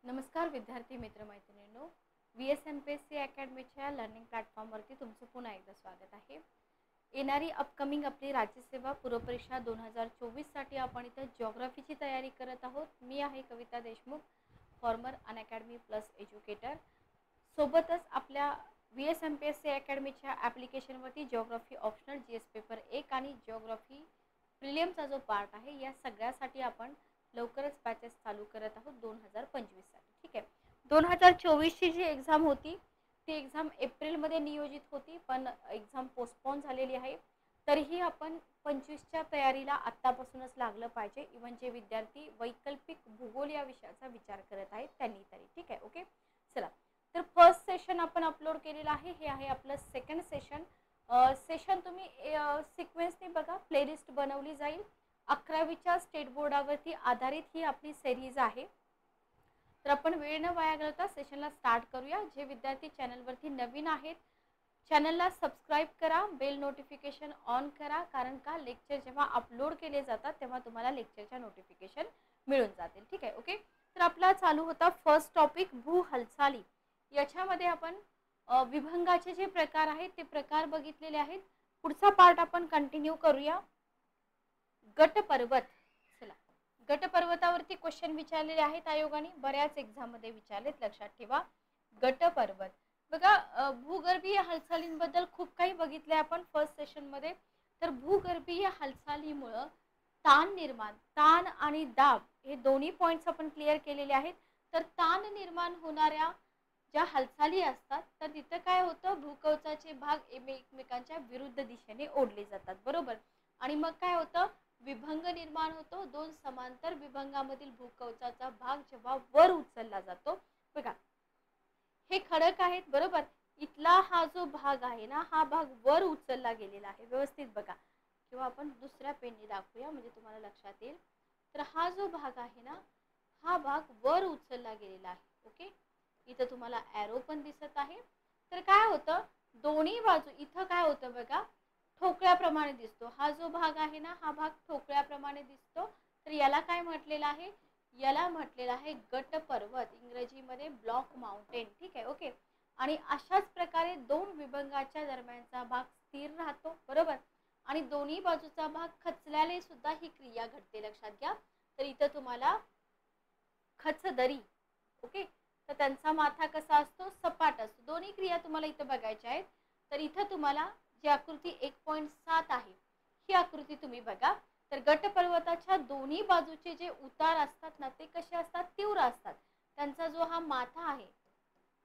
नमस्कार विद्यार्थी मित्र मैत्रिणींनो, VSMPSC अकॅडमीच्या लर्निंग प्लॅटफॉर्मवरती तुमचं पुन्हा एकदा स्वागत आहे. येणारी अपकमिंग आपली राज्यसेवा पूर्वपरीक्षा 2024साठी आपण इथं जिओग्राफीची तयारी करत आहोत. मी आहे Kavita Deshmukh, former Unacademy plus educator. सोबतच आपल्या VSMPSC अकॅडमीच्या ॲप्लिकेशनवरती जिओग्राफी ऑप्शनल GS पेपर 1 आणि जिओग्राफी प्रिलियमचा जो पार्ट आहे या सगळ्यासाठी आपण लवकरच बॅचेस चालू करत आहोत 2025 साठी. ठीक आहे. 2024ची जी एक्झाम होती ती एक्झाम एप्रिलमध्ये नियोजित होती, पण एक्झाम पोस्टपोन झालेली आहे. तरीही आपण 25च्या तयारीला आत्तापासूनच लागलं पाहिजे. इव्हन जे विद्यार्थी वैकल्पिक भूगोल या विषयाचा विचार करत आहेत त्यांनी तरी. ठीक आहे. ओके, चला. तर फर्स्ट सेशन आपण अपलोड केलेलं आहे. हे आहे आपलं सेकंड सेशन. सेशन तुम्ही सिक्वेन्सने बघा, प्लेलिस्ट बनवली जाईल. 11वीच्या स्टेट बोर्डावरती आधारित ही आपली सिरीज आहे. तर आपण वेळ न वाया घालवता सेशनला स्टार्ट करूया. जे विद्यार्थी चॅनलवरती नवीन आहेत चॅनलला सबस्क्राईब करा, बेल नोटिफिकेशन ऑन करा, कारण का लेक्चर जेव्हा अपलोड केले जातात तेव्हा तुम्हाला लेक्चरच्या नोटिफिकेशन मिळून जातील. ठीक आहे. ओके, तर आपला चालू होता फर्स्ट टॉपिक भू हालचाली. याच्यामध्ये आपण विभंगाचे जे प्रकार आहेत ते प्रकार बघितलेले आहेत. पुढचा पार्ट आपण कंटिन्यू करूया. गट पर्वत. चला, गट पर्वतावरती क्वेश्चन विचारलेले आहेत आयोगाने, बऱ्याच एक्झाम मध्ये विचारलेत, लक्षात ठेवा. गट पर्वत बघा, भूगर्भीय हालचालींबद्दल खूप काही बघितले आपण फर्स्ट सेशन मध्ये. तर भूगर्भीय हालचालीमुळे ताण आणि दाब हे दोन्ही पॉइंट्स आपण क्लिअर केलेले आहेत. तर ताण निर्माण होणाऱ्या ज्या हालचाली असतात तर तिथं काय होतं, भूकवचाचे भाग एकमेकांच्या विरुद्ध दिशेने ओढले जातात, बरोबर. आणि मग काय होतं, विभंग निर्माण होतो. दोन समांतर विभंगामधील भूकवचाचा भाग जेव्हा वर उचलला जातो, बघा हे खडक आहेत, बरोबर. इथला हा जो भाग आहे ना, हा भाग वर उचलला गेलेला आहे. व्यवस्थित बघा, किंवा आपण दुसऱ्या पेनने दाखवूया म्हणजे तुम्हाला लक्षात येईल. तर हा जो भाग आहे ना, हा भाग वर उचलला गेलेला आहे. ओके, इथं तुम्हाला ॲरो पण दिसत आहे. तर काय होतं, दोन्ही बाजू इथं काय होतं बघा, ठोकळ्याप्रमाणे दिसतो. हा जो भाग आहे ना, हा भाग ठोकळ्याप्रमाणे दिसतो. तर याला काय म्हटलेलं आहे, याला म्हटलेलं आहे गट पर्वत, इंग्रजीमध्ये ब्लॉक माउंटेन. ठीक आहे. ओके, आणि अशाच प्रकारे दोन विभंगाच्या दरम्यानचा भाग स्थिर राहतो, बरोबर. आणि दोन्ही बाजूचा भाग खचल्याने सुद्धा ही क्रिया घडते, लक्षात घ्या. तर इथं तुम्हाला खचदरी, ओके, तर त्यांचा माथा कसा असतो, सपाट असतो. दोन्ही क्रिया तुम्हाला इथं बघायच्या आहेत. तर इथं तुम्हाला जी आकृती 1.7 आहे ही आकृती तुम्ही बघा. तर गट पर्वताच्या दोन्ही बाजूचे जे उतार असतात ना ते कसे असतात, तीव्र असतात. त्यांचा जो हा माथा आहे,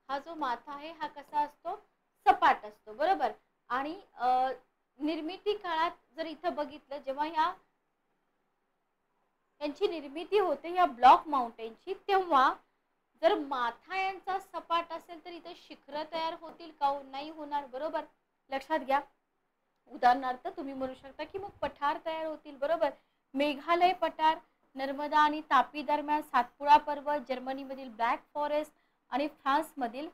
हा जो माथा आहे हा कसा असतो, सपाट असतो, बरोबर. आणि निर्मिती काळात जर इथं बघितलं, जेव्हा यांची निर्मिती होते या ब्लॉक माउंटेनची, तेव्हा जर माथा यांचा सपाट असेल तर इथे शिखर तयार होतील का, नाही होणार, बरोबर. लक्षात घ्या. उदाहरणार्थ तुम्ही म्हणू शकता की मग पठार तयार होतील, बरोबर. मेघालय पठार, नर्मदा आणि तापी दरम्यान सातपुडा पर्वत, जर्मनीमधील ब्लॅक फॉरेस्ट आणि फ्रान्समधील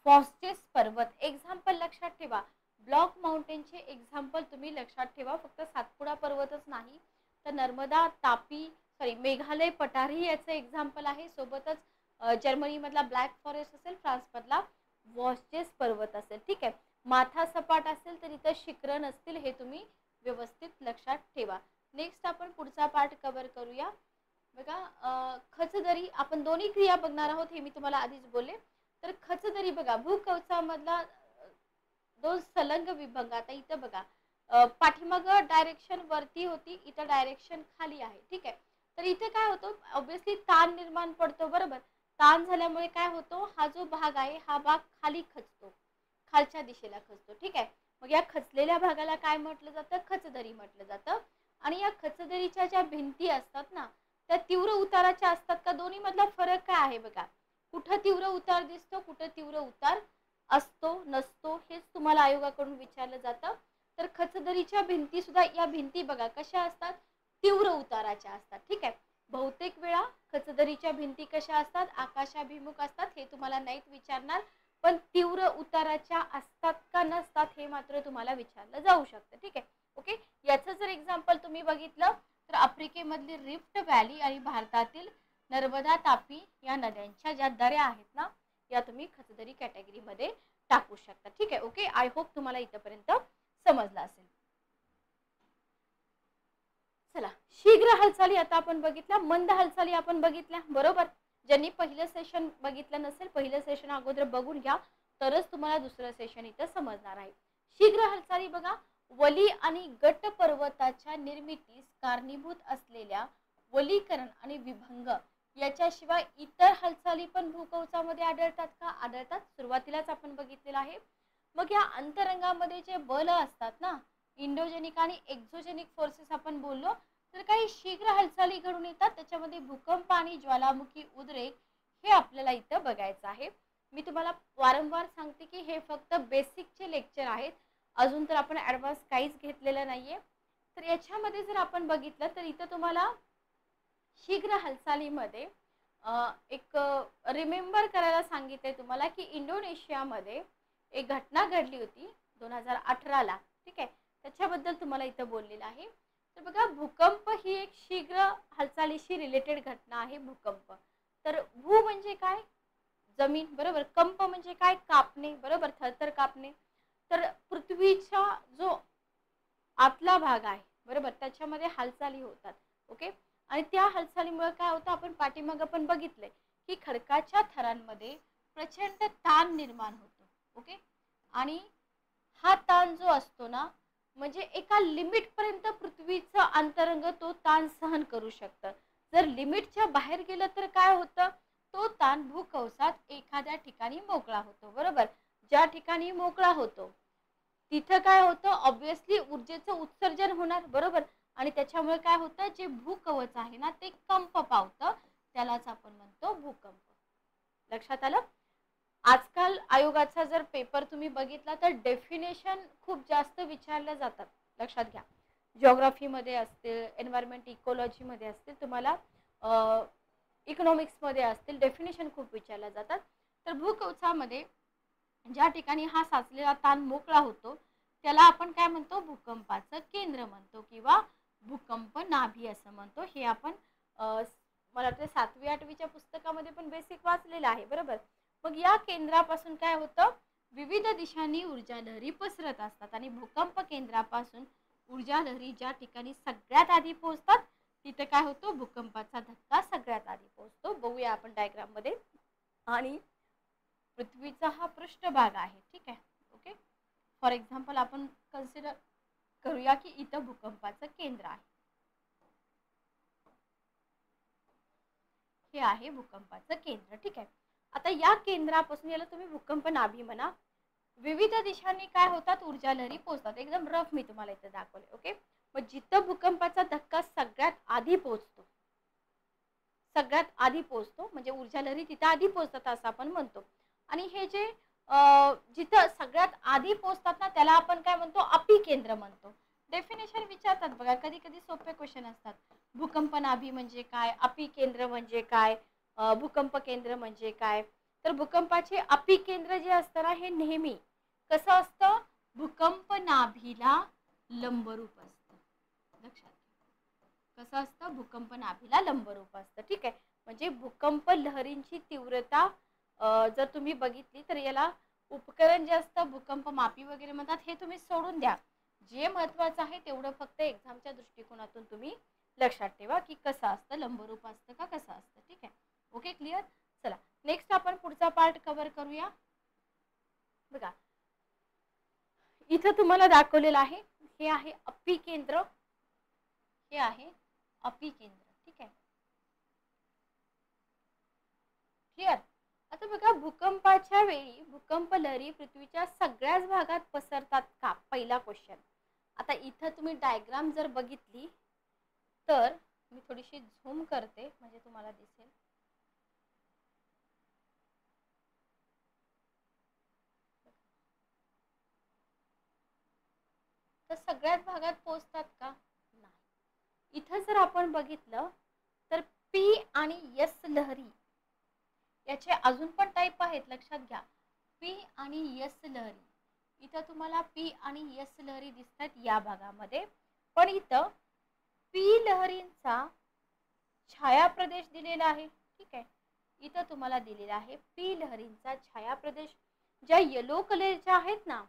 फॉस्टेस पर्वत. एक्झाम्पल लक्षात ठेवा, ब्लॉक माउंटेनचे एक्झाम्पल तुम्ही लक्षात ठेवा. फक्त सातपुडा पर्वतच नाही तर नर्मदा, तापी, मेघालय पठारही याचं एक्झाम्पल आहे. सोबतच जर्मनीमधला ब्लॅक फॉरेस्ट असेल, फ्रान्समधला वॉस्टेस पर्वत असेल. ठीक आहे. माथा सपाट असेल तर इथं शिखर नसतील, हे तुम्ही व्यवस्थित लक्षात ठेवा. नेक्स्ट आपण पुढचा पार्ट कव्हर करूया. बघा, खचदरी आपण दोन्ही क्रिया बघणार आहोत, हे मी तुम्हाला आधीच बोलले. तर खचदरी बघा, भूकवचामधला दोन सलंग विभंग. आता इथं बघा, पाठीमाग डायरेक्शन वरती होती, इथं डायरेक्शन खाली आहे. ठीक आहे. तर इथे काय होतं, ऑब्विसली ताण निर्माण पडतो, बरोबर. ताण झाल्यामुळे काय होतो, हा जो भाग आहे हा भाग खाली खचतो, खालच्या दिशेला खचतो. ठीक आहे. मग या खचलेल्या भागाला काय म्हटलं जातं, खचदरी म्हटलं जातं. आणि या खचदरीच्या ज्या भिंती असतात ना त्या तीव्र उताराच्या असतात का, दोन्ही मधला फरक काय आहे बघा. कुठं तीव्र उतार दिसतो, कुठं तीव्र उतार असतो नसतो, हेच तुम्हाला आयोगाकडून विचारलं जातं. तर खचदरीच्या भिंती सुद्धा, या भिंती बघा कशा असतात, तीव्र उताराच्या असतात. ठीक आहे. बहुतेक वेळा खचदरीच्या भिंती कशा असतात, आकाशाभिमुख असतात, हे तुम्हाला नाहीत विचारणार. पण तीव्र उताराच्या असतात का नसतात हे मात्र तुम्हाला विचारलं जाऊ शकतं. ठीक आहे. ओके, याचं जर एक्झाम्पल तुम्ही बघितलं तर आफ्रिकेमधली रिफ्ट व्हॅली आणि भारतातील नर्मदा, तापी या नद्यांच्या ज्या दऱ्या आहेत ना, या तुम्ही खचदरी कॅटेगरीमध्ये टाकू शकता. ठीक आहे. ओके, आय होप तुम्हाला इथपर्यंत समजलं असेल. चला, शीघ्र हालचाली आता आपण बघितल्या, मंद हालचाली आपण बघितल्या. बरोबर, ज्यांनी पहिलं सेशन बघितलं नसेल, पहिलं सेशन अगोदर बघून घ्या, तरच तुम्हाला दुसरं सेशन इथं समजणार आहे. शीघ्र हालचाली बघा, वली आणि गट पर्वताच्या निर्मितीस कारणीभूत असलेल्या वलीकरण आणि विभंग याच्याशिवाय इतर हालचाली पण भूकवचामध्ये आढळतात का? आढळतात. सुरुवातीलाच आपण बघितलेलं आहे. मग या अंतरंगामध्ये जे बल असतात ना, इंडोजेनिक आणि एक्झोजेनिक फोर्सेस आपण बोललो, तर काही शीघ्र हालचाली घडून येतात. त्याच्यामध्ये भूकंप आणि ज्वालामुखी उद्रेक हे आपल्याला इथं बघायचं आहे. मी तुम्हाला वारंवार सांगते की हे फक्त बेसिकचे लेक्चर आहेत, अजून तर आपण ॲडव्हान्स काहीच घेतलेलं नाहीये. तर याच्यामध्ये जर आपण बघितलं तर इथं तुम्हाला शीघ्र हालचालीमध्ये एक रिमेंबर करायला सांगितले तुम्हाला की इंडोनेशियामध्ये एक घटना घडली होती 2018ला. ठीक आहे, त्याच्याबद्दल तुम्हाला इथं बोललेलं आहे. तर बघा, भूकंप ही एक शीघ्र हालचालीशी रिलेटेड घटना आहे. भूकंप, तर भू म्हणजे काय? जमीन, बरोबर. कंप म्हणजे काय? कापणे, बरोबर, थरथर कापणे. तर पृथ्वीचा जो आतला भाग आहे, बरोबर, त्याच्यामध्ये हालचाली होतात. ओके, आणि त्या हालचालीमुळे काय होतं, आपण पाठीमागं पण बघितलंय की खडकाच्या थरांमध्ये प्रचंड ताण निर्माण होतो. ओके, आणि हा ताण जो असतो ना, म्हणजे एका लिमिट पर्यंत पृथ्वीचं अंतरंग तो ताण सहन करू शकतं. जर लिमिटच्या बाहेर गेलं तर काय होतं, तो ताण भूकवचात एखाद्या ठिकाणी मोकळा होतो. बरोबर, ज्या ठिकाणी मोकळा होतो तिथं काय होतं, ऑब्विसली ऊर्जेचं उत्सर्जन होणार. बरोबर, आणि त्याच्यामुळे काय होतं, जे भूकवच आहे ना ते कंप पावतं, त्यालाच आपण म्हणतो भूकंप. लक्षात आलं? आजकाल आयोगाचा जर पेपर तुम्ही बघितला तर डेफिनेशन खूप जास्त विचारल्या जातात. लक्षात घ्या, जिओग्राफीमध्ये असतील, एन्व्हायरमेंट इकॉलॉजीमध्ये असतील, तुम्हाला इकॉनॉमिक्समध्ये असतील, डेफिनेशन खूप विचारल्या जातात. तर भूकवचामध्ये ज्या ठिकाणी हा साचलेला ताण मोकळा होतो त्याला आपण काय म्हणतो, भूकंपाचं केंद्र म्हणतो किंवा भूकंप नाभी असं म्हणतो. हे आपण मला वाटतं 7वी 8वीच्या पुस्तकामध्ये पण बेसिक वाचलेलं आहे. बरोबर, मग या केंद्रापासून काय होतं, विविध दिशांनी ऊर्जा लहरी पसरत असतात आणि भूकंप केंद्रापासून ऊर्जा लहरी ज्या ठिकाणी सगळ्यात आधी पोहोचतात तिथे काय होतो, भूकंपाचा धक्का सगळ्यात आधी पोहोचतो. बघूया आपण डायग्राम मध्ये. आणि पृथ्वीचा हा पृष्ठभाग आहे. ठीक आहे. ओके, फॉर एक्झाम्पल आपण कन्सिडर करूया की इथं भूकंपाचं केंद्र आहे. हे आहे भूकंपाचं केंद्र. ठीक आहे, आता या केंद्रापासून, याला तुम्ही भूकंप नाभी म्हणा, विविध दिशांनी काय होतात, ऊर्जा लहरी पोहोचतात. एकदम रफ मी तुम्हाला इथे दाखवले. ओके, मग जिथं भूकंपाचा धक्का सगळ्यात आधी पोहोचतो, सगळ्यात आधी पोहोचतो म्हणजे ऊर्जा लहरी तिथं आधी पोहोचतात असं आपण म्हणतो. आणि हे जे जिथं सगळ्यात आधी पोहोचतात ना त्याला आपण काय म्हणतो, अपी केंद्र म्हणतो. डेफिनेशन विचारतात बघा, कधी कधी सोपे क्वेश्चन असतात. भूकंप नाभी म्हणजे काय, अपी केंद्र म्हणजे काय, भूकंप केंद्र म्हणजे काय. तर भूकंपाचे अपी केंद्र जे असतं ना हे नेहमी कसं असतं, भूकंप नाभीला लंबरूप असतं. लक्षात, कसं असतं, भूकंप नाभीला लंबरूप असतं. ठीक आहे, म्हणजे भूकंप लहरींची तीव्रता जर तुम्ही बघितली तर याला उपकरण जे असतं भूकंप मापी वगैरे म्हणतात, हे तुम्ही सोडून द्या. जे महत्त्वाचं आहे तेवढं फक्त एक्झामच्या दृष्टिकोनातून तुम्ही लक्षात ठेवा की कसं असतं, लंबरूप असतं का कसं असतं. ठीक आहे, ओके, क्लिअर. चला, नेक्स्ट आपण पुढचा पार्ट कव्हर करूया. बघा, इथं तुम्हाला दाखवलेलं आहे, हे आहे अपी केंद्र, हे आहे अपी केंद्र. ठीक आहे, क्लिअर. आता बघा, भूकंपाच्या वेळी भूकंप लहरी पृथ्वीच्या सगळ्याच भागात पसरतात का, पहिला क्वेश्चन. आता इथं तुम्ही डायग्राम जर बघितली तर मी थोडीशी झूम करते म्हणजे तुम्हाला दिसेल. तर सगळ्याच भागात पोहोचतात का, नाही. इथं जर आपण बघितलं तर पी आणि एस लहरी याचे अजून पण टाईप आहेत. लक्षात घ्या, पी आणि एस लहरी. इथं तुम्हाला पी आणि एस लहरी दिसतात या भागामध्ये, पण इथं पी लहरींचा छाया प्रदेश दिलेला आहे, ठीक आहे. इथं तुम्हाला दिलेला आहे पी लहरींचा छाया प्रदेश. ज्या येलो कलरच्या आहेत ना,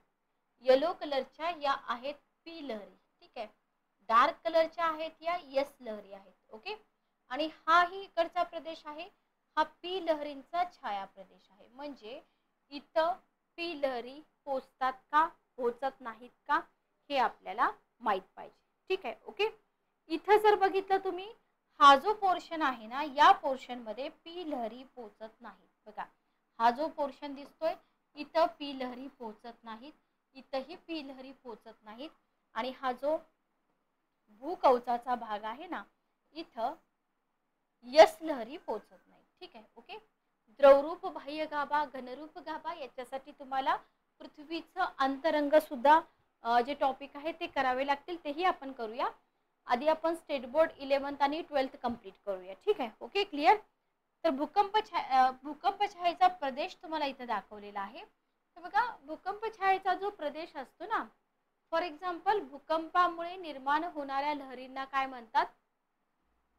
येलो कलरच्या या आहेत पी लहरी, ठीक आहे. डार्क कलरच्या आहेत या यस लहरी आहेत. ओके. आणि हा ही इकडचा प्रदेश आहे, हा पी लहरींचा छाया प्रदेश आहे. म्हणजे इथं पी लहरी पोचतात का, पोचत नाहीत का, हे आपल्याला माहित पाहिजे, ठीक आहे. ओके. इथं जर बघितलं तुम्ही, हा जो पोर्शन आहे ना, या पोर्शन मध्ये पी लहरी पोचत नाहीत. बघा, हा जो पोर्शन दिसतोय, इथं पी लहरी पोचत नाहीत, इथंही पी लहरी पोचत नाहीत. आणि हा जो भूकवचाचा भाग आहे ना, इथं यस लहरी पोचत नाही, ठीक आहे. ओके. द्रवरूप बाह्य गाभा, घनरूप गाभा, याच्यासाठी तुम्हाला पृथ्वीचं अंतरंग सुद्धा जे टॉपिक आहे ते करावे लागतील, तेही आपण करूया. आधी आपण स्टेट बोर्ड 11th आणि 12th कंप्लीट करूया, ठीक आहे. Okay, clear. तर भूकंप छायेचा प्रदेश तुम्हाला इथं दाखवलेला आहे. तर बघा, भूकंप छायेचा जो प्रदेश असतो ना, फॉर एक्झाम्पल भूकंपामुळे निर्माण होणाऱ्या लहरींना काय म्हणतात,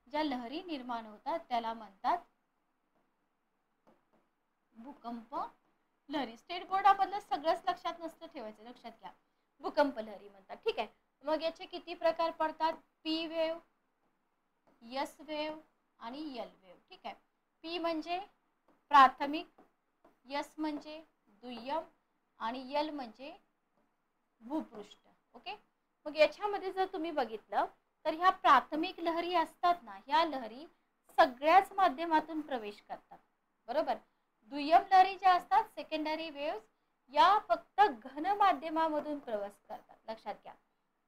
ज्या लहरी निर्माण होतात त्याला म्हणतात भूकंप लहरी. स्टेट बोर्डामधलं सगळंच लक्षात नसतं ठेवायचं, लक्षात घ्या. भूकंप लहरी म्हणतात, ठीक आहे. मग याचे किती प्रकार पडतात, पी वेव्ह, यस वेव्ह आणि यल वेव्ह, ठीक आहे. पी म्हणजे प्राथमिक, यस म्हणजे दुय्यम आणि यल म्हणजे भूपृष्ठ. ओके. मग याच्यामध्ये जर तुम्ही बघितलं तर ह्या प्राथमिक लहरी असतात ना, ह्या लहरी सगळ्याच माध्यमातून प्रवेश करतात, बरोबर. दुय्यम लहरी ज्या असतात, सेकंडरी वेव्ह, या फक्त घन माध्यमामधून प्रवास करतात, लक्षात घ्या.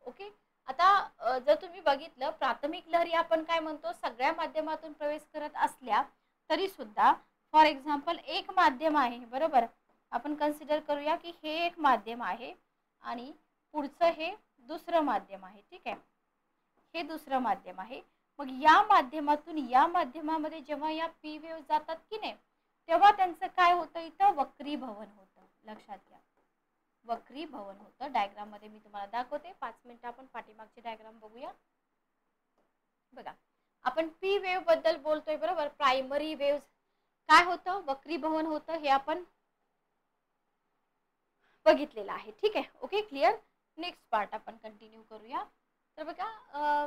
ओके. आता जर तुम्ही बघितलं, प्राथमिक लहरी आपण काय म्हणतो, सगळ्या माध्यमातून प्रवेश करत असल्या तरी सुद्धा, फॉर एक्झाम्पल एक माध्यम आहे, बरोबर. आपण कन्सिडर करूया की हे एक माध्यम आहे आणि पुढचं हे दुसरं माध्यम आहे, ठीक आहे. हे दुसरं माध्यम आहे. मग या माध्यमातून या माध्यमामध्ये जेव्हा या पी वेव्ह जातात की नाही, तेव्हा त्यांचं काय होतं, इथं वक्रीभवन होतं, लक्षात घ्या. वक्रीभवन होतं. डायग्राम मध्ये मी तुम्हाला दाखवते. 5 मिनिटं आपण पाठीमागचे डायग्राम बघूया. बघा, आपण पी वेव्ह बद्दल बोलतोय, बरोबर. प्रायमरी वेव्ह काय होतं, वक्रीभवन होतं, हे आपण बघितलेलं आहे, ठीक आहे. Okay, clear. नेक्स्ट पार्ट आपण कंटिन्यू करूया. तर बघा,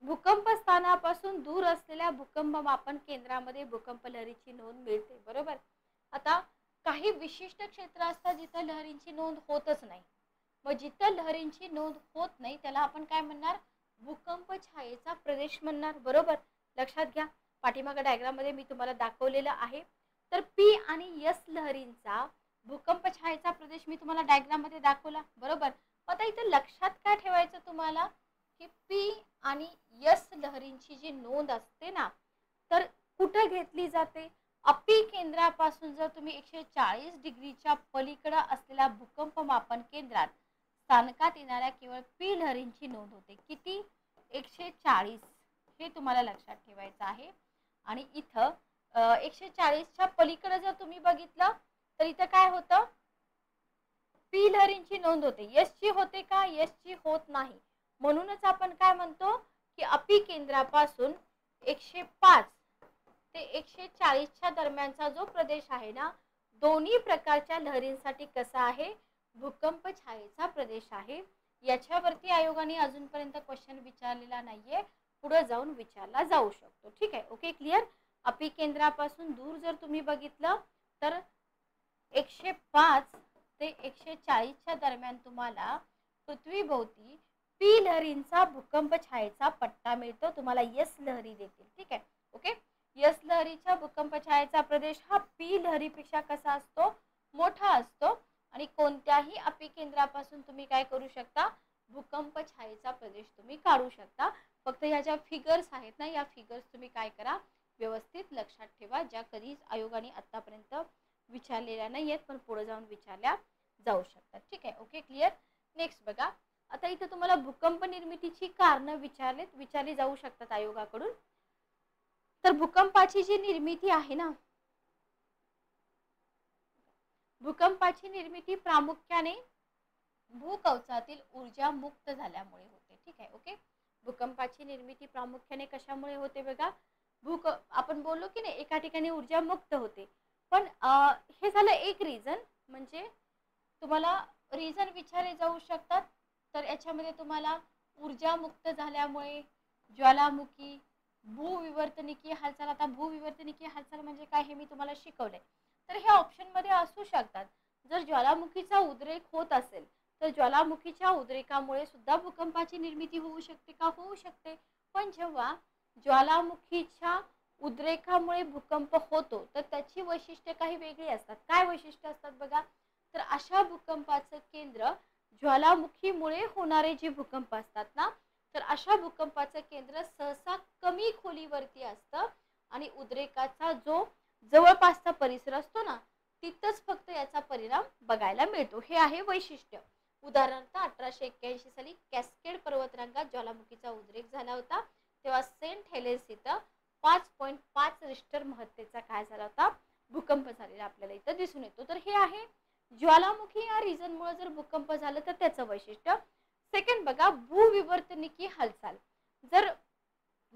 भूकंप स्थानापासून दूर असलेल्या भूकंप मापन केंद्रामध्ये भूकंप लहरीची नोंद मिळते, बरोबर. आता काही विशिष्ट क्षेत्र असतात जिथं लहरींची नोंद होतच नाही. मग जिथं लहरींची नोंद होत नाही त्याला आपण काय म्हणणार, भूकंप छायेचा प्रदेश म्हणणार, बरोबर. लक्षात घ्या, पाठीमागे डायग्राम मध्ये मी तुम्हाला दाखवलेलं आहे. तर पी आणि यस लहरींचा भूकंप छायेचा प्रदेश मी तुम्हाला डायग्राम मध्ये दाखवला, बरोबर. आता इथे लक्षात काय ठेवायचं तुम्हाला, की पी आणि यस लहरींची जी नोंद असते ना, तर कुठे घेतली जाते, अपी केंद्रापासून जर तुम्ही 140 डिग्रीच्या पलीकडे असलेल्या भूकंप मापन केंद्रात स्थानकात येणाऱ्या केवळ पी लहरींची नोंद होते. किती, 140, हे तुम्हाला लक्षात ठेवायचं आहे. आणि इथं 140च्या पलीकडे जर तुम्ही बघितलं तर इथं काय होतं, पी लहरींची नोंद होते. यसची होते का, यसची होत नाही. म्हणूनच आपण काय म्हणतो की अपी केंद्रापासून 105 ते 140च्या दरम्यानचा जो प्रदेश आहे ना, दोन्ही प्रकारच्या लहरींसाठी कसा आहे, भूकंप छायेचा प्रदेश आहे. याच्यावरती आयोगाने अजूनपर्यंत क्वेश्चन विचारलेला नाहीये, पुढे जाऊन विचारला जाऊ शकतो, ठीक आहे. Okay, clear. अपी केंद्रापासून दूर जर तुम्ही बघितलं तर 105 ते 140च्या दरम्यान तुम्हाला पृथ्वीभोवती पी लहरींचा भूकंप छायेचा पट्टा मिळतो. तुम्हाला यस लहरी देतील, ठीक आहे. ओके. यस लहरीच्या भूकंप छायेचा प्रदेश हा पी लहरीपेक्षा कसा असतो, मोठा असतो. आणि कोणत्याही अपी केंद्रापासून तुम्ही काय करू शकता, भूकंप छायेचा प्रदेश तुम्ही काढू शकता. फक्त ह्या ज्या फिगर्स आहेत ना, या फिगर्स तुम्ही काय करा, व्यवस्थित लक्षात ठेवा, ज्या कधीच आयोगाने आतापर्यंत विचारलेल्या नाही आहेत पण पुढे जाऊन विचारल्या जाऊ शकतात, ठीक आहे. Okay, clear. नेक्स्ट बघा, आता इथे तुम्हाला भूकंप निर्मितीची कारणं विचारली जाऊ शकतात आयोगाकडून. तर भूकंपाची जी निर्मिती आहे ना, भूकंपाची निर्मिती प्रामुख्याने भूकवचातील ऊर्जा मुक्त झाल्यामुळे होते, ठीक आहे. ओके. भूकंपाची निर्मिती प्रामुख्याने कशामुळे होते बघा, आपण बोललो की नाही एका ठिकाणी ऊर्जा मुक्त होते, पण हे झालं एक रिझन. म्हणजे तुम्हाला रिझन विचारले जाऊ शकतात, तर याच्यामध्ये तुम्हाला ऊर्जा मुक्त झाल्यामुळे ज्वालामुखी, भूविवर्तनिकी हालचाल. आता भूविवर्तनिकी हालचाल म्हणजे काय हे मी तुम्हाला शिकवलंय, तर हे ऑप्शनमध्ये असू शकतात. जर ज्वालामुखीचा उद्रेक होत असेल तर ज्वालामुखीच्या उद्रेकामुळे सुद्धा भूकंपाची निर्मिती होऊ शकते का? होऊ शकते. पण जेव्हा ज्वालामुखीच्या उद्रेकामुळे भूकंप होतो तर त्याची वैशिष्ट्ये काही वेगळी असतात. काय वैशिष्ट्य असतात बघा, तर अशा भूकंपाचं केंद्र ज्वालामुखीमुळे होणारे जे भूकंप असतात ना, तर अशा भूकंपाचं केंद्र सहसा कमी खोलीवरती असतं आणि उद्रेकाचा जो जवळपासचा परिसर असतो ना, तिथंच फक्त याचा परिणाम बघायला मिळतो. हे आहे वैशिष्ट्य. उदाहरणार्थ 1881 साली कॅस्केड पर्वतरांगात ज्वालामुखीचा उद्रेक झाला होता, तेव्हा सेंट हेलेन्स इथं 5.5 रिश्टर महत्तेचा काय झाला होता, भूकंप झालेला आपल्याला इथं दिसून येतो. तर हे आहे ज्वालामुखी या रिझनमुळे जर भूकंप झालं तर त्याचं वैशिष्ट्य. सेकंड बघा, भूविवर्तनिकी हालचाल. जर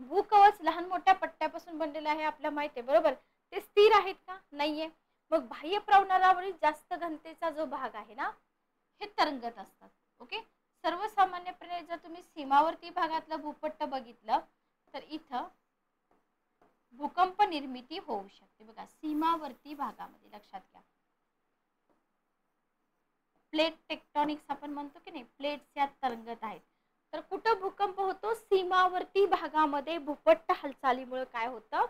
भूकवच लहान मोठ्या पट्ट्यापासून बनलेलं आहे आपल्याला माहिती आहे बरोबर, ते स्थिर आहेत का? नाहीये. मग बाह्य प्रवलनावरील जास्त घनतेचा जो भाग आहे ना, हे तरंगत असतात. ओके, सर्वसामान्यपणे जर तुम्ही सीमावर्ती भागातलं भूपट्ट बघितलं तर इथं भूकंप निर्मिती होऊ शकते. बघा, सीमावर्ती भागामध्ये लक्षात घ्या, प्लेट टेक्टॉनिक्स आपण म्हणतो की नाही, प्लेट्स यात तरंगत आहेत. तर कुठं भूकंप होतो? सीमावर्ती भागामध्ये भूपट्ट हालचालीमुळे काय होतं,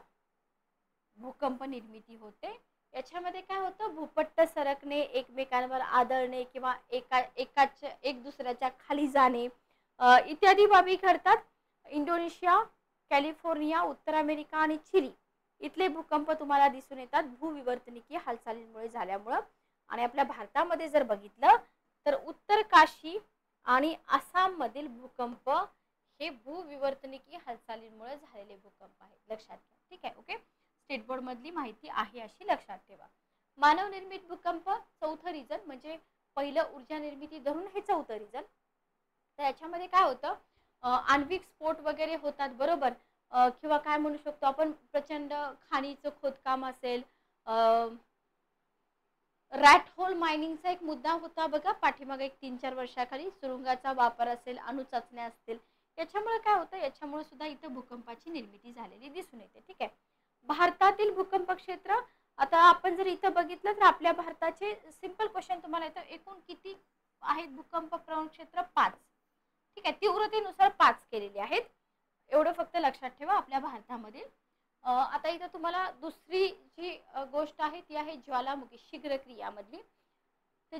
भूकंप निर्मिती होते. याच्यामध्ये काय होतं, भूपट्ट सरकणे, एकमेकांवर आदळणे किंवा एक दुसऱ्याच्या खाली जाणे इत्यादी बाबी घडतात. इंडोनेशिया, कॅलिफोर्निया, उत्तर अमेरिका आणि चिली इथले भूकंप तुम्हाला दिसून येतात भूविवर्तनिकी हालचालींमुळे झाल्यामुळं. आणि आपल्या भारतामध्ये जर बघितलं तर उत्तर काशी आणि आसाम मधील भूकंप हे भूविवर्तनिकी हालचालींमुळे झालेले भूकंप आहेत. लक्षात घ्या. ठीक आहे. ओके, स्टेट बोर्ड मधली माहिती आहे अशी लक्षात ठेवा. मानव निर्मित भूकंप चौथं रिझन, म्हणजे पहिलं ऊर्जा निर्मिती धरून हे चौथं रिझन. तर याच्यामध्ये काय होतं, आण्विक स्फोट वगैरे होतात बरोबर, किंवा काय म्हणू शकतो आपण, प्रचंड खाणीचं खोदकाम असेल, रॅट होल मायनिंगचा एक मुद्दा होता बघा पाठीमागे एक 3-4 वर्षाखाली, सुरुंगाचा वापर असेल, अणुचाचण्या असतील, याच्यामुळे काय होतं, याच्यामुळे सुद्धा इथं भूकंपाची निर्मिती झालेली दिसून येते. ठीक आहे. भारतातील भूकंप क्षेत्र, आता आपण जर इथं बघितलं तर आपल्या भारताचे सिंपल क्वेश्चन तुम्हाला येतं, एकूण किती आहेत भूकंप प्रवण क्षेत्र? 5. ठीक आहे, तीव्रतेनुसार 5 केलेले आहेत, एवढं फक्त लक्षात ठेवा आपल्या भारतामध्ये. आता इथं तुम्हाला दुसरी जी गोष्ट आहे ती आहे ज्वालामुखी शीघ्र क्रियामधली. तर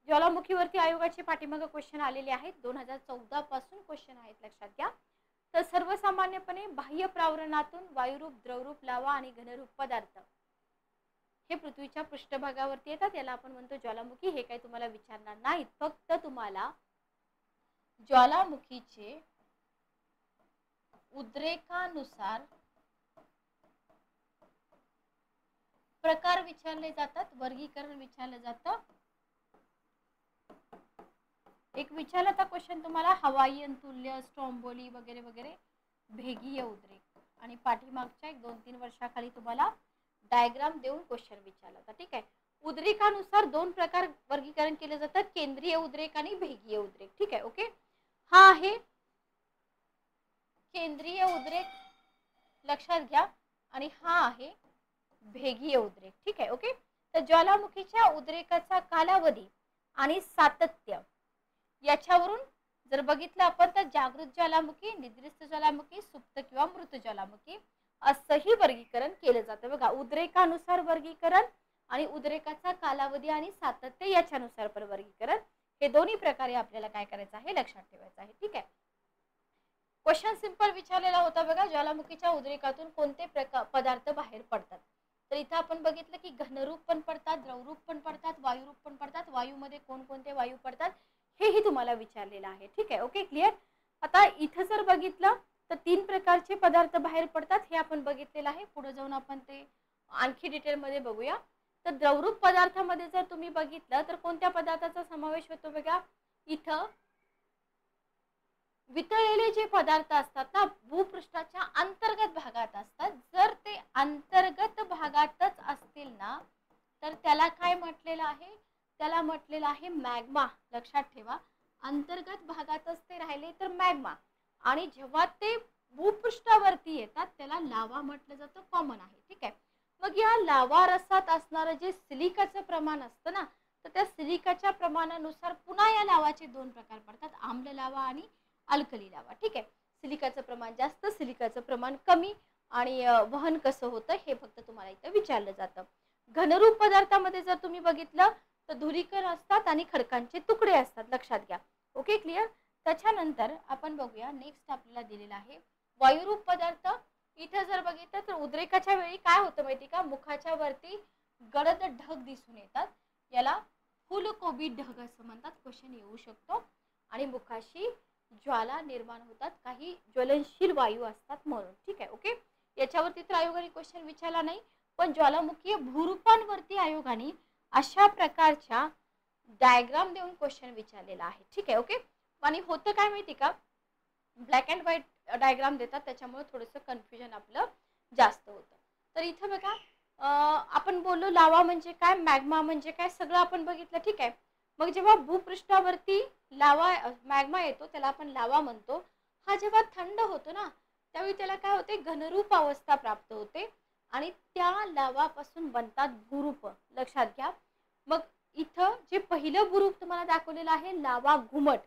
ज्वालामुखीवरती आयोगाचे पाठीमागे क्वेश्चन आलेले आहेत, 2014 पासून क्वेश्चन आहेत, लक्षात घ्या. तर सर्वसामान्यपणे बाह्य प्रावरणातून वायुरूप, द्रवरूप, लावा आणि घनरूप पदार्थ हे पृथ्वीच्या पृष्ठभागावरती येतात, याला आपण म्हणतो ज्वालामुखी. हे काही तुम्हाला विचारणार नाहीत, फक्त तुम्हाला ज्वालामुखीचे उद्रेकानुसार प्रकार विचारले जातात, वर्गीकरण विचारलं जातं. एक विचारला था क्वेश्चन तुम्हाला, हवाईयन तुल्य, स्ट्रोम्बोली वगैरे वगैरे भेगीय उद्रेक, आणि पाठीमागच्या 1-2-3 वर्षाखाली तुम्हाला डायग्राम देऊन क्वेश्चन विचारला होता. ठीक आहे. उद्रेकानुसार 2 प्रकार वर्गीकरण केले जातात, केंद्रीय उद्रेक आणि भेगीय उद्रेक. ठीक आहे. ओके, हा आहे केंद्रीय उद्रेक, लक्षात घ्या, आणि हा आहे भेगीय उद्रेक. ठीक आहे. ओके, तर ज्वालामुखीच्या उद्रेकाचा कालावधी आणि सातत्य याच्यावरून जर बघितलं आपण तर जागृत ज्वालामुखी, निद्रिस्त ज्वालामुखी, सुप्त किंवा मृत ज्वालामुखी असंही वर्गीकरण केलं जातं. बघा, उद्रेकानुसार वर्गीकरण आणि उद्रेकाचा कालावधी आणि सातत्य याच्यानुसार पण वर्गीकरण, हे दोन्ही प्रकारे आपल्याला काय करायचं आहे, लक्षात ठेवायचं आहे. ठीक आहे. क्वेश्चन सिंपल विचारलेला होता बघा, ज्वालामुखीच्या उद्रेकातून कोणते पदार्थ बाहेर पडतात. तर इथं आपण बघितलं की घनरूप पण पडतात, द्रवरूप पण पडतात, वायुरूप पण पडतात. वायूमध्ये कोणकोणते वायू पडतात हेही तुम्हाला विचारलेलं आहे. ठीक आहे. Okay, clear. आता इथं जर बघितलं तर 3 प्रकारचे पदार्थ बाहेर पडतात, हे आपण बघितलेलं आहे. पुढे जाऊन आपण ते आणखी डिटेलमध्ये बघूया. तर द्रवरूप पदार्थामध्ये जर तुम्ही बघितलं तर कोणत्या पदार्थाचा समावेश होतो बघा, इथं वितळलेले जे पदार्थ असतात ना भूपृष्ठाच्या अंतर्गत भागात असतात, जर ते अंतर्गत भागातच असतील ना तर त्याला काय म्हटलेलं आहे, त्याला म्हटलेलं आहे मॅग्मा. लक्षात ठेवा, अंतर्गत भागातच ते राहिले तर मॅग्मा, आणि जेव्हा ते भूपृष्ठावरती येतात त्याला लावा म्हटलं जातं, कॉमन आहे. ठीक आहे. मग या लावा रसात असणारं जे सिलिकाचं प्रमाण असतं ना, तर त्या सिलिकाच्या प्रमाणानुसार पुन्हा या लावाचे दोन प्रकार पडतात, आम्ल लावा आणि अल्कली लावा. ठीक आहे. सिलिकाचं प्रमाण जास्त, सिलिकाचं प्रमाण कमी, आणि वहन कसं होतं हे फक्त तुम्हाला इथं विचारलं जातं. घनरूप पदार्थामध्ये जर तुम्ही बघितलं तर धुलीकण असतात आणि खडकांचे तुकडे असतात. लक्षात घ्या. Okay, clear. त्याच्यानंतर आपण बघूया नेक्स्ट आपल्याला दिलेला आहे वायुरूप पदार्थ. इथे जर बघितलं तर उद्रेकाच्या वेळी काय होतं माहिती का, मुखाच्या वरती गडद ढग दिसून येतात, याला फुलकोबी ढग असं म्हणतात. क्वेश्चन येऊ शकतो. आणि मुखाशी ज्वाला निर्माण होतात, काही ज्वलनशील वायू असतात म्हणून. ठीक आहे. ओके, याच्यावरती तर आयोगाने क्वेश्चन विचारला नाही, पण ज्वालामुखीय भूरूपांवरती आयोगाने अशा प्रकारच्या डायग्राम देऊन क्वेश्चन विचारलेला आहे. ठीक आहे. ओके, आणि होतं काय माहिती का, ब्लॅक अँड व्हाईट डायग्राम देतात, त्याच्यामुळे थोडंसं कन्फ्युजन आपलं जास्त होतं. तर इथं बघा, आपण बोललो लावा म्हणजे काय, मॅग्मा म्हणजे काय, सगळं आपण बघितलं. ठीक आहे. मग जेव्हा भूपृष्ठावरती लावा मॅग्मा येतो त्याला आपण लावा म्हणतो. हा जेव्हा थंड होतो ना त्यावेळी त्याला काय होते, घनरूप अवस्था प्राप्त होते आणि त्या लावापासून बनतात भूरूप. लक्षात घ्या. मग इथं जे पहिलं भूरूप तुम्हाला दाखवलेलं आहे लावा घुमट.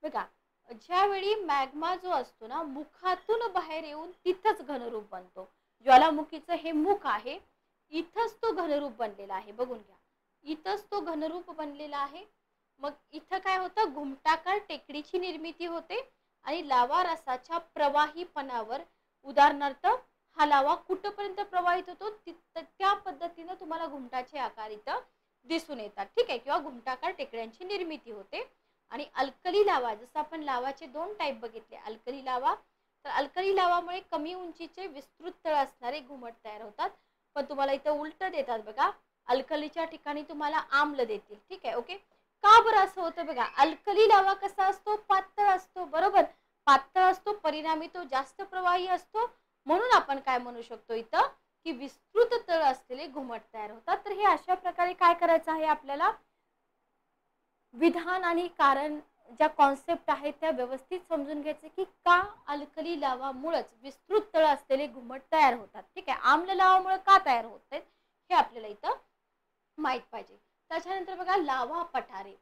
बघा, ज्यावेळी मॅग्मा जो असतो ना मुखातून बाहेर येऊन तिथंच घनरूप बनतो. ज्वालामुखीचं हे मुख आहे, इथंच तो घनरूप बनलेला आहे. बघून घ्या, इथंच तो घनरूप बनलेला आहे. मग इथं काय होतं, घुमटाकार टेकडीची निर्मिती होते आणि लावा रसाच्या प्रवाहीपणावर, उदाहरणार्थ हा लावा कुठपर्यंत प्रवाहित होतो त्या पद्धतीने तुम्हाला घुमटाचे आकार इथं दिसून येतात. ठीक आहे. किंवा घुमटाकार टेकड्यांची निर्मिती होते. आणि अल्कली लावा, जसं आपण लावाचे दोन टाईप बघितले, अल्कली लावा, तर अल्कली लावामुळे कमी उंचीचे विस्तृत तळ असणारे घुमट तयार होतात. पण तुम्हाला इथं उलट देतात बघा, अल्कलीच्या ठिकाणी तुम्हाला आम्ल देतील. ठीक आहे. ओके, का बरं असं होतं बघा, अल्कली लावा कसा असतो, पातळ असतो. बरोबर, पातळ असतो, परिणामी तो जास्त प्रवाही असतो, म्हणून आपण काय म्हणू शकतो इथं की विस्तृत तळ असलेले घुमट तयार होतात. तर हे अशा प्रकारे काय करायचं आहे आपल्याला, विधान आणि कारण ज्या कॉन्सेप्ट आहेत त्या व्यवस्थित समजून घ्यायचे की का अल्कली लावामुळेच विस्तृत तळ असलेले घुमट तयार होतात. ठीक आहे. आम्ल लावामुळे का तयार होत आहेत हे आपल्याला इथं माहित पाहिजे. त्याच्यानंतर बघा लावा पठारे,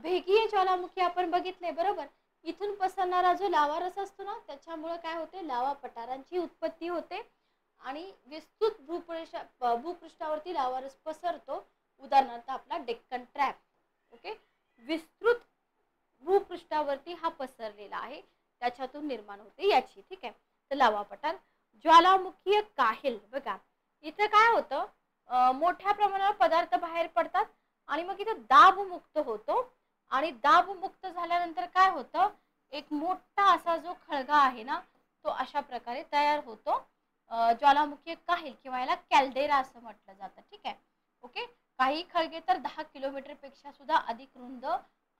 भेगीय ज्वालामुखी आपण बघितले. बरोबर, इथून पसरणारा जो लावा रस असतो ना त्याच्यामुळे काय होते, लावा पठारांची उत्पत्ती होते आणि विस्तृत भूपृष्ठावरती लावा रस पसरतो. उदाहरणार्थ आपला डेक्कन ट्रॅप. ओके, विस्तृत भूपृष्ठावरती हा पसरलेला आहे, त्याच्यातून निर्माण होते याची. ठीक आहे. तर लावा पठार. ज्वालामुखीय काहेल, बघा इथं काय होतं, मोठ्या प्रमाणावर पदार्थ बाहेर पडतात आणि मग इथं दाब मुक्त होतो आणि दाब मुक्त झाल्यानंतर काय होतं, एक मोठा असा जो खळगा आहे ना तो अशा प्रकारे तयार होतो. ज्वालामुखीय काहेल किंवा याला कॅल्डेरा असं म्हटलं जातं. ठीक आहे. ओके, काही खळगे तर 10 किलोमीटर पेक्षा सुद्धा अधिक रुंद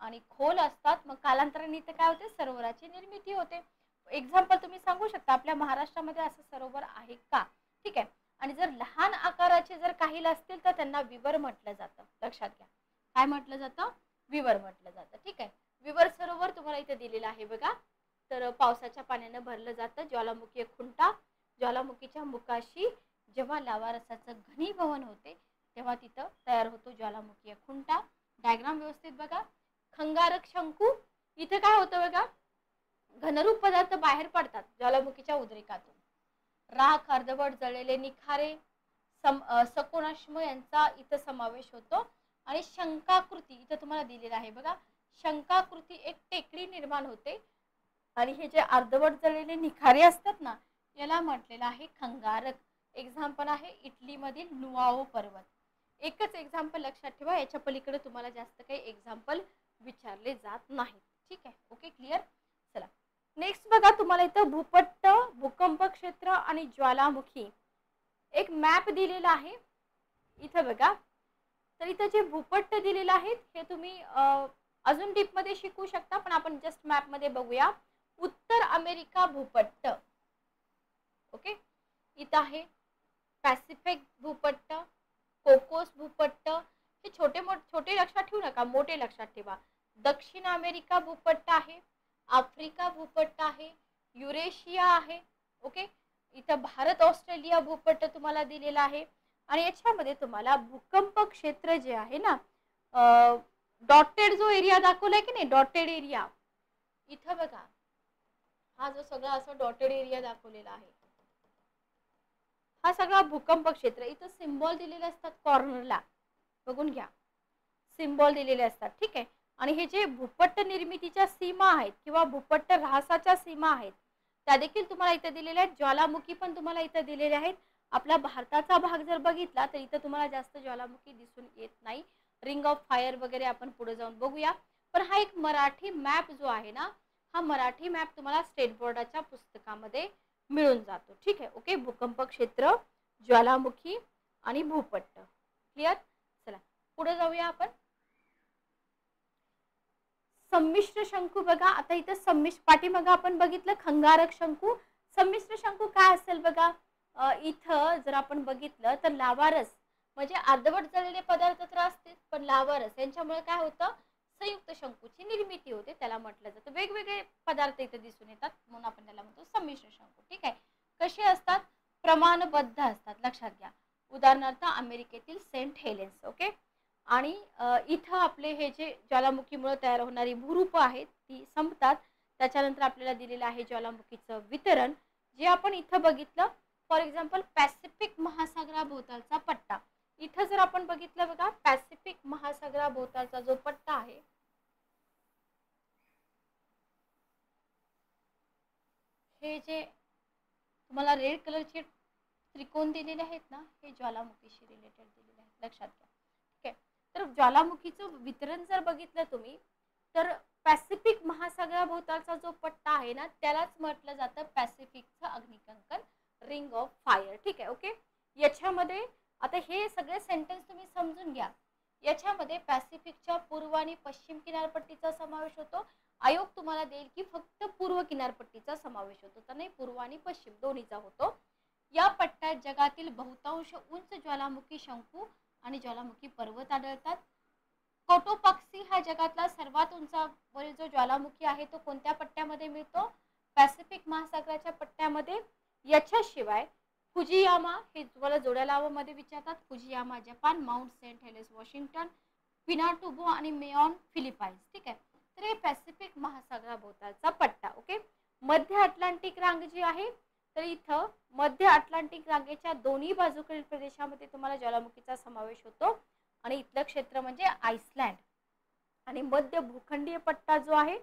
आणि खोल असतात. मग कालांतराने इथे काय होते, सरोवराची निर्मिती होते. एक्झाम्पल तुम्ही सांगू शकता आपल्या महाराष्ट्रामध्ये असं सरोवर आहे का. ठीक आहे. आणि जर लहान आकाराचे जर काहील असतील तर त्यांना विवर म्हटलं जातं. लक्षात घ्या, काय म्हटलं जातं, विवर म्हटलं जातं. ठीक आहे. विवर सरोवर तुम्हाला इथे दिलेलं आहे बघा. तर पावसाच्या पाण्याने भरलं जातं. ज्वालामुखीय खुंटा, ज्वालामुखीच्या मुखाशी जेव्हा लावा रसाचं घनीभवन होते तेव्हा तिथं तयार होतो ज्वालामुखीय खुंटा. डायग्राम व्यवस्थित बघा. खंगारक शंकू, इथे काय होतं बघा, घनरूप पदार्थ बाहेर पडतात ज्वालामुखीच्या उद्रेकातून. राख, अर्धवट जळलेले निखारे, सकोणाश्म यांचा इथं समावेश होतो. आणि शंकाकृती इथं तुम्हाला दिलेला आहे बघा, शंकाकृती एक टेकडी निर्माण होते आणि हे जे अर्धवट जळलेले निखारे असतात ना याला म्हटलेलं आहे खंगारक. एक्झाम्पल आहे इटलीमधील नुआओ पर्वत. एकच एक्झाम्पल लक्षात ठेवा, याच्या पलीकडे तुम्हाला जास्त काही एक्झाम्पल विचारले जात नाही. ठीक आहे. Okay, clear. चला नेक्स्ट बघा, तुम्हाला इथं भूपट्ट, भूकंप क्षेत्र आणि ज्वालामुखी एक मॅप दिलेला आहे इथं बघा. तर इथं जे भूपट्ट दिलेले आहेत हे तुम्ही अजून डीप मध्ये शिकू शकता, पण आपण जस्ट मॅप मध्ये बघूया. उत्तर अमेरिका भूपट्ट, ओके, इथं आहे पॅसिफिक भूपट्ट, कोकोस भूपट्ट, हे छोटे लक्षात ठेवू नका, मोठे लक्षात ठेवा. दक्षिण अमेरिका भूपट्ट आहे, आफ्रिका भूपट्ट आहे, युरेशिया आहे, ओके. इथं भारत ऑस्ट्रेलिया भूपट्ट तुम्हाला दिलेला आहे. आणि याच्यामध्ये तुम्हाला भूकंप क्षेत्र जे आहे ना, डॉटेड जो एरिया दाखवलाय की नाही, डॉटेड एरिया, इथं बघा हा जो सगळा असं डॉटेड एरिया दाखवलेला आहे, हा सगळा भूकंप क्षेत्र. इथं सिम्बॉल दिलेले असतात कॉर्नरला, बघून घ्या, सिम्बॉल दिलेले असतात, ठीक आहे. आणि हे जे भूपट्ट निर्मितीच्या सीमा आहेत किंवा भूपट्ट ऱ्हासाच्या सीमा आहेत त्या देखील तुम्हाला इथे दिलेल्या आहेत. ज्वालामुखी पण तुम्हाला इथे दिलेले आहेत. आपला भारताचा भाग जर बघितला तर इथं तुम्हाला जास्त ज्वालामुखी दिसून येत नाही. रिंग ऑफ फायर वगैरे आपण पुढे जाऊन बघूया. पण हा एक मराठी मॅप जो आहे ना, हा मराठी मॅप तुम्हाला स्टेट बोर्डाच्या पुस्तकामध्ये मिळून जातो, ठीक आहे. ओके, भूकंप क्षेत्र, ज्वालामुखी आणि भूपट्ट, क्लिअर. चला पुढे जाऊया आपण. संमिश्र शंकू बघा, आता इथं पाठीमागं आपण बघितलं खंगारक शंकू. संमिश्र शंकू काय असेल बघा, इथं जर आपण बघितलं तर लावारस म्हणजे अर्धवट जळलेले पदार्थ तर असतील, पण लावारस यांच्यामुळे काय होतं, संयुक्त शंकूची निर्मिती होते, त्याला म्हटलं जातं. वेगवेगळे पदार्थ इथे दिसून येतात म्हणून आपण त्याला म्हणतो संमिश्र शंकू, ठीक आहे. कसे असतात, प्रमाणबद्ध असतात, लक्षात घ्या. उदाहरणार्थ अमेरिकेतील सेंट हेलेन्स, ओके. आणि इथं आपले हे जे ज्वालामुखीमुळे तयार होणारी भूरूप आहेत ती संपतात. त्याच्यानंतर आपल्याला दिलेलं आहे ज्वालामुखीचं वितरण, जे आपण इथं बघितलं. फॉर एक्झाम्पल पॅसिफिक महासागराभोवतालचा पट्टा, इथं जर आपण बघितलं बघा, पॅसिफिक महासागराभोवतालचा जो पट्टा आहे, हे जे तुम्हाला रेड कलरचे त्रिकोण दिलेले आहेत ना, हे ज्वालामुखीशी रिलेटेड दिलेले आहेत, लक्षात घ्या, ठीक आहे. तर ज्वालामुखीचं वितरण जर बघितलं तुम्ही तर पॅसिफिक महासागराभोवतालचा जो पट्टा आहे ना, त्यालाच म्हटलं जातं पॅसिफिकचं अग्निकंकन, रिंग ऑफ फायर, ठीक आहे. ओके, याच्यामध्ये आता हे सगळे सेंटेन्स तुम्ही समजून घ्या. याच्यामध्ये पॅसिफिकच्या पूर्व आणि पश्चिम किनारपट्टीचा समावेश होतो. आयोग तुम्हाला देईल की फक्त पूर्व किनारपट्टीचा समावेश होतो, तर नाही, पूर्व आणि पश्चिम दोन्हीचा होतो. या पट्ट्यात जगातील बहुतांश उंच ज्वालामुखी शंकू आणि ज्वालामुखी पर्वत आढळतात. कोटोपाक्सी हा जगातला सर्वात उंचावरील जो ज्वालामुखी आहे तो कोणत्या पट्ट्यामध्ये मिळतो, पॅसिफिक महासागराच्या पट्ट्यामध्ये. याच्याशिवाय फुजियामा, हे तुम्हाला जोड्या लावामध्ये विचारतात, Fujiyama Japan, Mount Saint Helens Washington, Pinatubo आणि मेऑन फिलिपाईन्स, ठीक आहे. तर हे पॅसिफिक महासागराभोवतालचा पट्टा, ओके. मध्य अटलांटिक रांग जी आहे, तर इथं मध्य अटलांटिक रांगेच्या दोन्ही बाजूकडील प्रदेशामध्ये तुम्हाला ज्वालामुखीचा समावेश होतो. आणि इथलं क्षेत्र म्हणजे आइसलँड. आणि मध्य भूखंडीय पट्टा जो आहे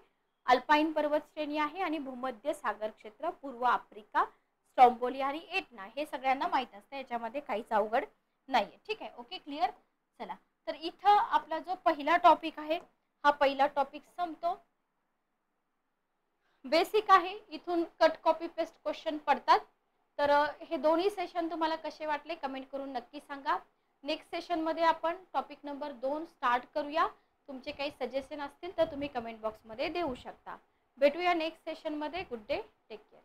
अल्पाईन पर्वत श्रेणी आहे. आणि भूमध्य सागर क्षेत्र, पूर्व आफ्रिका, स्टॉम्बोली आणि एटना, हे सगळ्यांना माहित असतं, याच्यामध्ये काहीच अवघड नाहीये, ठीक आहे. Okay, clear. चला, तर इथं आपला जो पहिला टॉपिक आहे, हा पहिला टॉपिक संपतो. बेसिक आहे, इथून कट कॉपी पेस्ट क्वेश्चन पडतात. तर हे दोन्ही सेशन तुम्हाला कसे वाटले कमेंट करून नक्की सांगा. नेक्स्ट सेशनमध्ये आपण टॉपिक नंबर 2 स्टार्ट करूया. तुमचे काही सजेशन असतील तर तुम्ही कमेंट बॉक्समध्ये देऊ शकता. भेटूया नेक्स्ट सेशनमध्ये. Good day, take care.